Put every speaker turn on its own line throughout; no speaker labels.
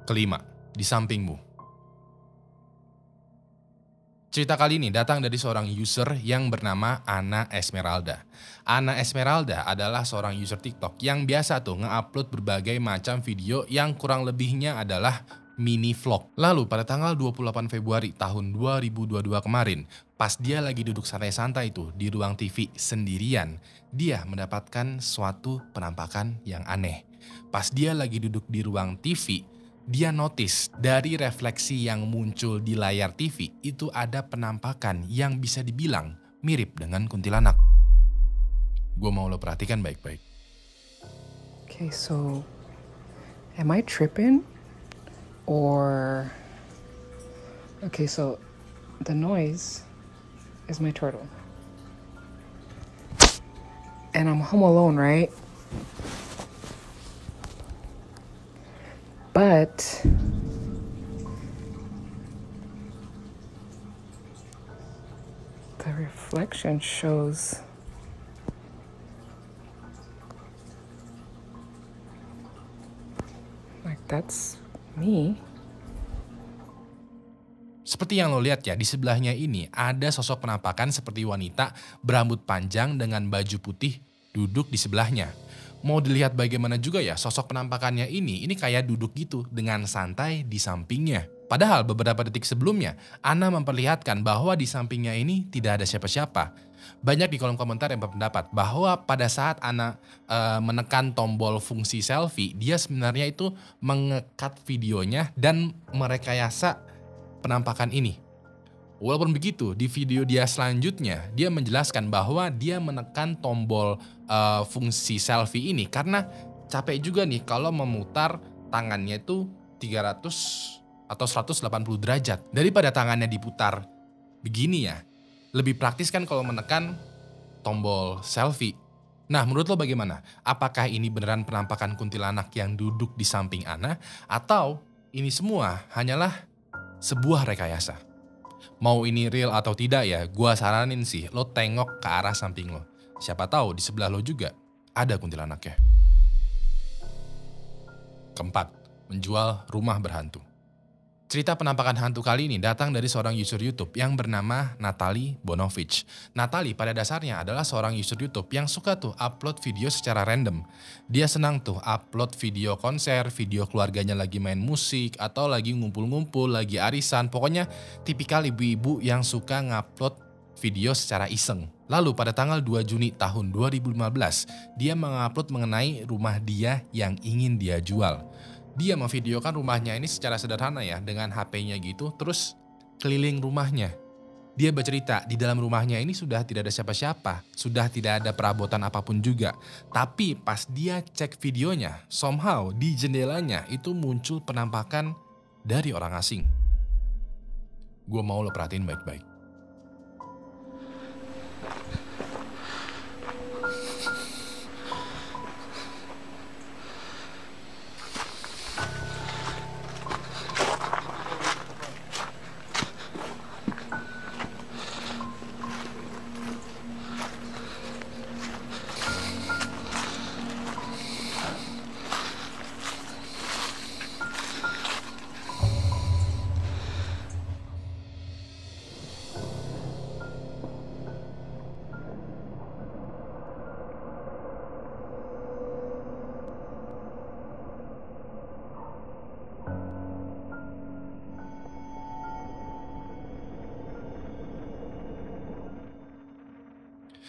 Kelima, di sampingmu. Cerita kali ini datang dari seorang user yang bernama Ana Esmeralda. Ana Esmeralda adalah seorang user TikTok yang biasa tuh nge-upload berbagai macam video yang kurang lebihnya adalah mini vlog. Lalu pada tanggal 28 Februari tahun 2022 kemarin, pas dia lagi duduk santai-santai tuh di ruang TV sendirian, dia mendapatkan suatu penampakan yang aneh. Pas dia lagi duduk di ruang TV, dia notice dari refleksi yang muncul di layar TV itu ada penampakan yang bisa dibilang mirip dengan kuntilanak. Gue mau lo perhatikan baik-baik.
Okay, so am I tripping? Or okay, so the noise is my turtle. And I'm home alone, right? But the reflection shows like that's me.
Seperti yang lo lihat ya, di sebelahnya ini ada sosok penampakan seperti wanita berambut panjang dengan baju putih duduk di sebelahnya. Mau dilihat bagaimana juga ya sosok penampakannya ini kayak duduk gitu dengan santai di sampingnya. Padahal beberapa detik sebelumnya, Ana memperlihatkan bahwa di sampingnya ini tidak ada siapa-siapa. Banyak di kolom komentar yang berpendapat bahwa pada saat Ana menekan tombol fungsi selfie, dia sebenarnya itu mengekat videonya dan merekayasa penampakan ini. Walaupun begitu, di video dia selanjutnya, dia menjelaskan bahwa dia menekan tombol fungsi selfie ini karena capek juga nih kalau memutar tangannya itu 300 atau 180 derajat. Daripada tangannya diputar begini ya, lebih praktis kan kalau menekan tombol selfie. Nah, menurut lo bagaimana? Apakah ini beneran penampakan kuntilanak yang duduk di samping Ana? Atau ini semua hanyalah sebuah rekayasa? Mau ini real atau tidak ya, gua saranin sih lo tengok ke arah samping lo. Siapa tahu di sebelah lo juga ada kuntilanaknya. Keempat, menjual rumah berhantu. Cerita penampakan hantu kali ini datang dari seorang user YouTube yang bernama Natalie Bonovich. Natalie pada dasarnya adalah seorang user YouTube yang suka tuh upload video secara random. Dia senang tuh upload video konser, video keluarganya lagi main musik, atau lagi ngumpul-ngumpul, lagi arisan. Pokoknya tipikal ibu-ibu yang suka ngupload video secara iseng. Lalu pada tanggal 2 Juni tahun 2015, dia mengupload mengenai rumah dia yang ingin dia jual. Dia memvideokan rumahnya ini secara sederhana ya, dengan HP-nya gitu, terus keliling rumahnya. Dia bercerita di dalam rumahnya ini sudah tidak ada siapa-siapa, sudah tidak ada perabotan apapun juga. Tapi pas dia cek videonya, somehow di jendelanya itu muncul penampakan dari orang asing. Gue mau lo perhatiin baik-baik.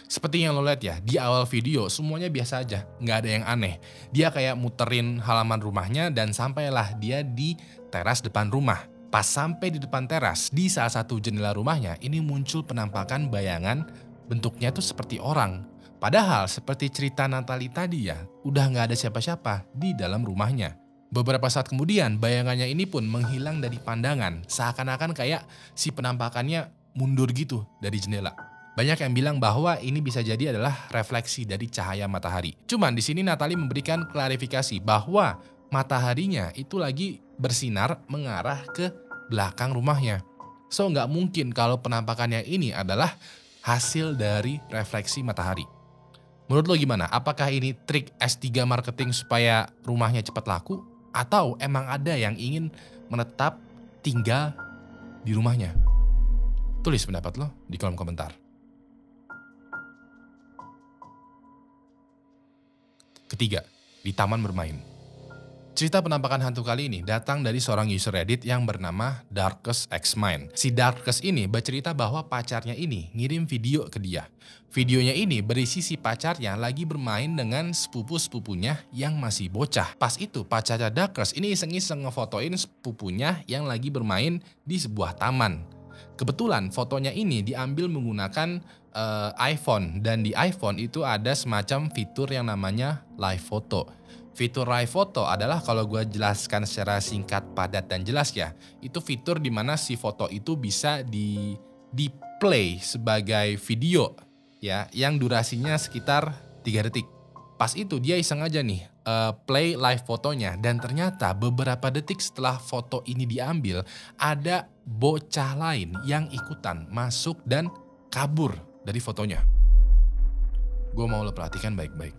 Seperti yang lo lihat ya, di awal video semuanya biasa aja, nggak ada yang aneh. Dia kayak muterin halaman rumahnya dan sampailah dia di teras depan rumah. Pas sampai di depan teras, di salah satu jendela rumahnya, ini muncul penampakan bayangan bentuknya tuh seperti orang. Padahal seperti cerita Natalie tadi ya, udah nggak ada siapa-siapa di dalam rumahnya. Beberapa saat kemudian, bayangannya ini pun menghilang dari pandangan, seakan-akan kayak si penampakannya mundur gitu dari jendela. Banyak yang bilang bahwa ini bisa jadi adalah refleksi dari cahaya matahari. Cuman di sini Natalie memberikan klarifikasi bahwa mataharinya itu lagi bersinar mengarah ke belakang rumahnya. So nggak mungkin kalau penampakannya ini adalah hasil dari refleksi matahari. Menurut lo gimana? Apakah ini trik S3 marketing supaya rumahnya cepat laku? Atau emang ada yang ingin menetap tinggal di rumahnya? Tulis pendapat lo di kolom komentar. Ketiga, di taman bermain. Cerita penampakan hantu kali ini datang dari seorang user Reddit yang bernama Darkest X Mind. Si Darkest ini bercerita bahwa pacarnya ini ngirim video ke dia. Videonya ini berisi si pacarnya lagi bermain dengan sepupu-sepupunya yang masih bocah. Pas itu pacarnya Darkest ini iseng-iseng ngefotoin sepupunya yang lagi bermain di sebuah taman. Kebetulan fotonya ini diambil menggunakan iPhone, dan di iPhone itu ada semacam fitur yang namanya live photo. Fitur live photo adalah, kalau gue jelaskan secara singkat, padat, dan jelas ya, itu fitur dimana si foto itu bisa di play sebagai video ya, yang durasinya sekitar 3 detik. Pas itu dia iseng aja nih play live fotonya, dan ternyata beberapa detik setelah foto ini diambil, ada bocah lain yang ikutan masuk dan kabur dari fotonya. Gue mau lo perhatikan baik-baik.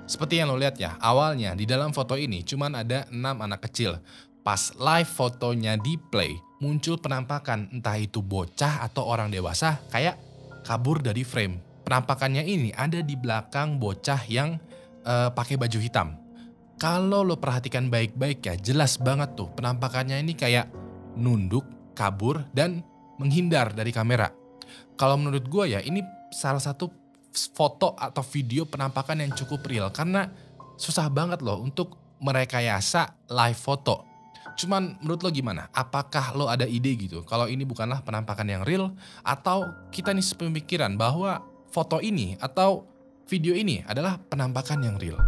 Seperti yang lo lihat ya, awalnya di dalam foto ini cuman ada 6 anak kecil. Pas live fotonya di play, muncul penampakan entah itu bocah atau orang dewasa kayak kabur dari frame. Penampakannya ini ada di belakang bocah yang pakai baju hitam. Kalau lo perhatikan baik-baik ya, jelas banget tuh penampakannya ini kayak nunduk, kabur, dan menghindar dari kamera. Kalau menurut gue ya, ini salah satu foto atau video penampakan yang cukup real, karena susah banget loh untuk merekayasa live foto. Cuman menurut lo gimana? Apakah lo ada ide gitu kalau ini bukanlah penampakan yang real, atau kita nih sepemikiran bahwa foto ini atau video ini adalah penampakan yang real?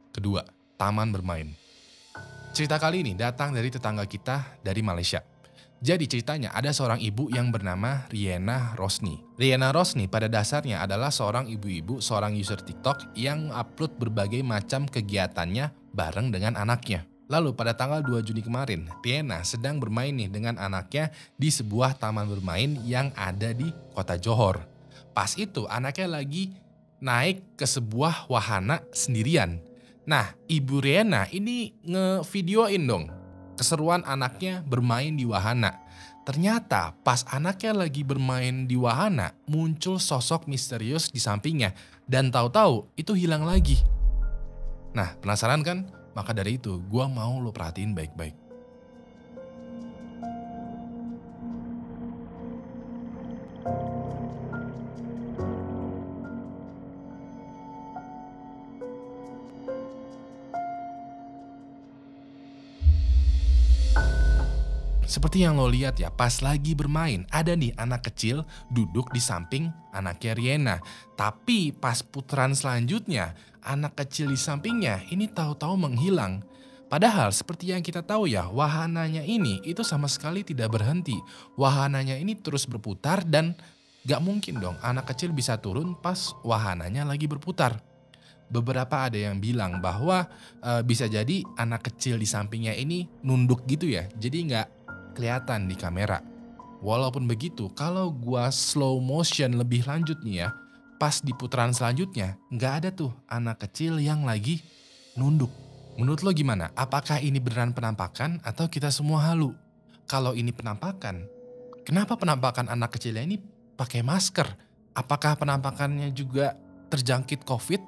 Kedua, taman bermain. Cerita kali ini datang dari tetangga kita dari Malaysia. Jadi ceritanya ada seorang ibu yang bernama Riena Rosni. Riena Rosni pada dasarnya adalah seorang ibu-ibu, seorang user TikTok yang upload berbagai macam kegiatannya bareng dengan anaknya. Lalu pada tanggal 2 Juni kemarin, Riena sedang bermain nih dengan anaknya di sebuah taman bermain yang ada di kota Johor. Pas itu anaknya lagi naik ke sebuah wahana sendirian. Nah, ibu Riena ini ngevideoin dong keseruan anaknya bermain di wahana. Ternyata pas anaknya lagi bermain di wahana, muncul sosok misterius di sampingnya, dan tahu-tahu itu hilang lagi. Nah, penasaran kan? Maka dari itu, gua mau lo perhatiin baik-baik. Seperti yang lo lihat ya, pas lagi bermain, ada nih anak kecil duduk di samping anaknya Riena. Tapi pas putaran selanjutnya, anak kecil di sampingnya ini tahu-tahu menghilang. Padahal seperti yang kita tahu ya, wahananya ini itu sama sekali tidak berhenti. Wahananya ini terus berputar, dan gak mungkin dong anak kecil bisa turun pas wahananya lagi berputar. Beberapa ada yang bilang bahwa bisa jadi anak kecil di sampingnya ini nunduk gitu ya, jadi gak kelihatan di kamera. Walaupun begitu, kalau gua slow motion lebih lanjut nih ya, pas di putaran selanjutnya nggak ada tuh anak kecil yang lagi nunduk. Menurut lo gimana? Apakah ini beneran penampakan atau kita semua halu? Kalau ini penampakan, kenapa penampakan anak kecilnya ini pakai masker? Apakah penampakannya juga terjangkit COVID?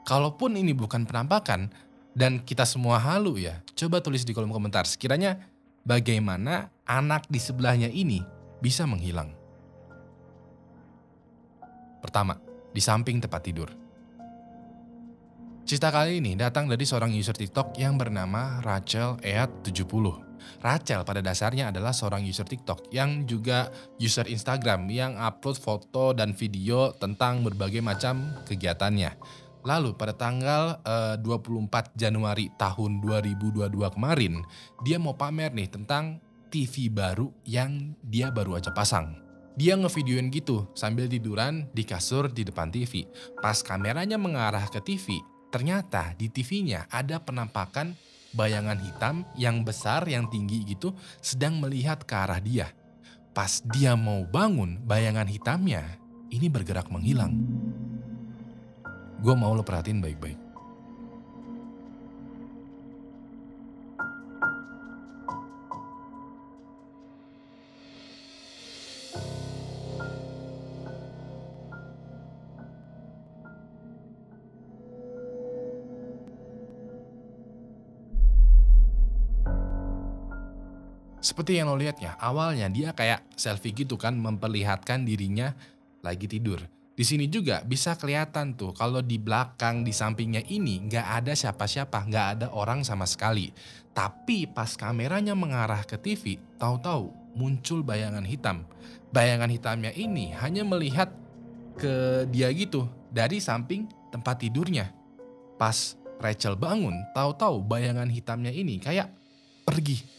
Kalaupun ini bukan penampakan dan kita semua halu ya, coba tulis di kolom komentar sekiranya bagaimana anak di sebelahnya ini bisa menghilang. Pertama, di samping tempat tidur. Cerita kali ini datang dari seorang user TikTok yang bernama Rachel Eat 70. Rachel pada dasarnya adalah seorang user TikTok yang juga user Instagram yang upload foto dan video tentang berbagai macam kegiatannya. Lalu pada tanggal 24 Januari tahun 2022 kemarin, dia mau pamer nih tentang TV baru yang dia baru aja pasang. Dia ngevideoin gitu sambil tiduran di kasur di depan TV. Pas kameranya mengarah ke TV, ternyata di TV-nya ada penampakan bayangan hitam yang besar, yang tinggi gitu, sedang melihat ke arah dia. Pas dia mau bangun, bayangan hitamnya ini bergerak menghilang. Gue mau lo perhatiin baik-baik. Seperti yang lo lihat ya, awalnya dia kayak selfie gitu kan, memperlihatkan dirinya lagi tidur. Di sini juga bisa kelihatan tuh kalau di belakang, di sampingnya ini nggak ada siapa-siapa, nggak ada orang sama sekali. Tapi pas kameranya mengarah ke TV, tahu-tahu muncul bayangan hitam. Bayangan hitamnya ini hanya melihat ke dia gitu dari samping tempat tidurnya. Pas Rachel bangun, tahu-tahu bayangan hitamnya ini kayak pergi.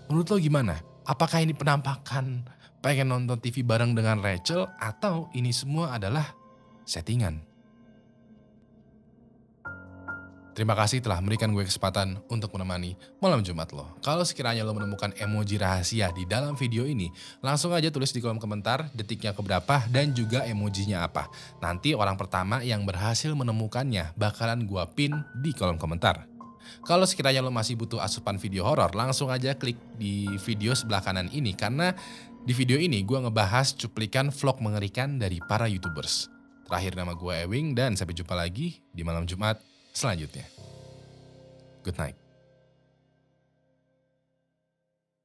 Menurut lo gimana? Apakah ini penampakan pengen nonton TV bareng dengan Rachel atau ini semua adalah settingan? Terima kasih telah memberikan gue kesempatan untuk menemani malam Jumat lo. Kalau sekiranya lo menemukan emoji rahasia di dalam video ini, langsung aja tulis di kolom komentar detiknya keberapa dan juga emojinya apa. Nanti orang pertama yang berhasil menemukannya bakalan gue pin di kolom komentar. Kalau sekiranya lo masih butuh asupan video horor, langsung aja klik di video sebelah kanan ini karena di video ini gue ngebahas cuplikan vlog mengerikan dari para YouTubers. Terakhir nama gue Ewing dan sampai jumpa lagi di malam Jumat selanjutnya. Good night.